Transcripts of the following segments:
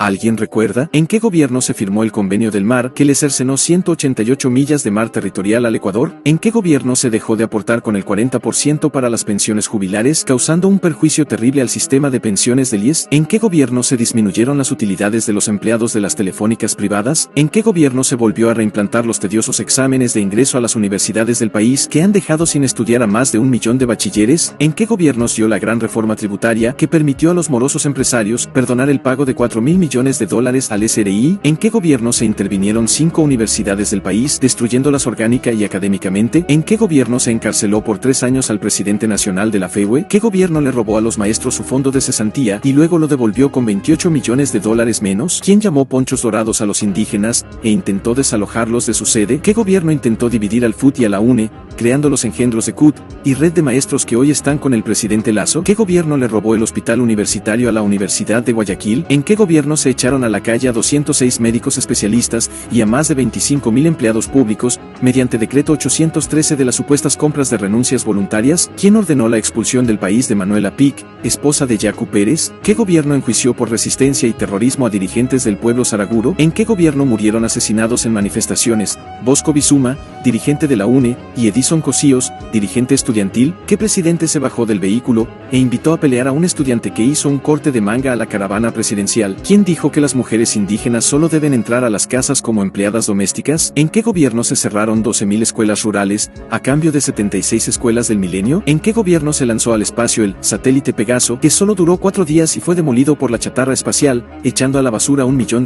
¿Alguien recuerda? ¿En qué gobierno se firmó el Convenio del Mar que le cercenó 188 millas de mar territorial al Ecuador? ¿En qué gobierno se dejó de aportar con el 40% para las pensiones jubilares, causando un perjuicio terrible al sistema de pensiones del IES? ¿En qué gobierno se disminuyeron las utilidades de los empleados de las telefónicas privadas? ¿En qué gobierno se volvió a reimplantar los tediosos exámenes de ingreso a las universidades del país que han dejado sin estudiar a más de 1 millón de bachilleres? ¿En qué gobiernos dio la gran reforma tributaria que permitió a los morosos empresarios perdonar el pago de 4.000 millones de dólares al SRI? ¿En qué gobierno se intervinieron 5 universidades del país, destruyéndolas orgánica y académicamente? ¿En qué gobierno se encarceló por 3 años al presidente nacional de la FEUE? ¿Qué gobierno le robó a los maestros su fondo de cesantía y luego lo devolvió con 28 millones de dólares menos? ¿Quién llamó ponchos dorados a los indígenas e intentó desalojarlos de su sede? ¿Qué gobierno intentó dividir al FUT y a la UNE, creando los engendros de CUT y red de maestros que hoy están con el presidente Lasso? ¿Qué gobierno le robó el hospital universitario a la Universidad de Guayaquil? ¿En qué gobierno se echaron a la calle a 206 médicos especialistas y a más de 25.000 empleados públicos, mediante decreto 813 de las supuestas compras de renuncias voluntarias? ¿Quién ordenó la expulsión del país de Manuela Pic, esposa de Yacu Pérez? ¿Qué gobierno enjuició por resistencia y terrorismo a dirigentes del pueblo saraguro? ¿En qué gobierno murieron asesinados en manifestaciones Bosco Bizuma, dirigente de la UNE, y Edison Cosíos, dirigente estudiantil? ¿Qué presidente se bajó del vehículo e invitó a pelear a un estudiante que hizo un corte de manga a la caravana presidencial? ¿Quién dijo que las mujeres indígenas solo deben entrar a las casas como empleadas domésticas? ¿En qué gobierno se cerraron 12.000 escuelas rurales a cambio de 76 escuelas del milenio? ¿En qué gobierno se lanzó al espacio el satélite Pegaso, que solo duró 4 días y fue demolido por la chatarra espacial, echando a la basura $1 millón?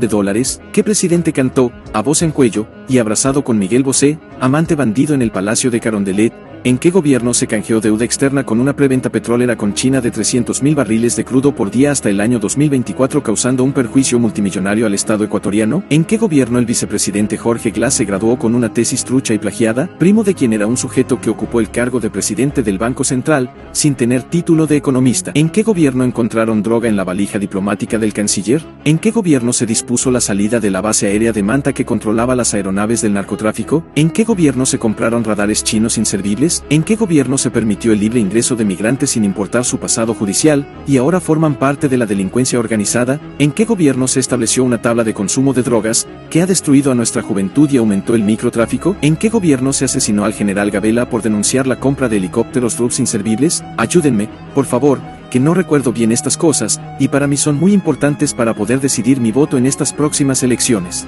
¿Qué presidente cantó, a voz en cuello, y abrazado con Miguel Bosé, amante bandido en el Palacio de Carondelet? ¿En qué gobierno se canjeó deuda externa con una preventa petrolera con China de 300.000 barriles de crudo por día hasta el año 2024, causando un perjuicio multimillonario al Estado ecuatoriano? ¿En qué gobierno el vicepresidente Jorge Glass se graduó con una tesis trucha y plagiada, primo de quien era un sujeto que ocupó el cargo de presidente del Banco Central, sin tener título de economista? ¿En qué gobierno encontraron droga en la valija diplomática del canciller? ¿En qué gobierno se dispuso la salida de la base aérea de Manta que controlaba las aeronaves del narcotráfico? ¿En qué gobierno se compraron radares chinos inservibles? ¿En qué gobierno se permitió el libre ingreso de migrantes sin importar su pasado judicial, y ahora forman parte de la delincuencia organizada? ¿En qué gobierno se estableció una tabla de consumo de drogas, que ha destruido a nuestra juventud y aumentó el microtráfico? ¿En qué gobierno se asesinó al general Gabela por denunciar la compra de helicópteros RUPS inservibles? Ayúdenme, por favor, que no recuerdo bien estas cosas, y para mí son muy importantes para poder decidir mi voto en estas próximas elecciones.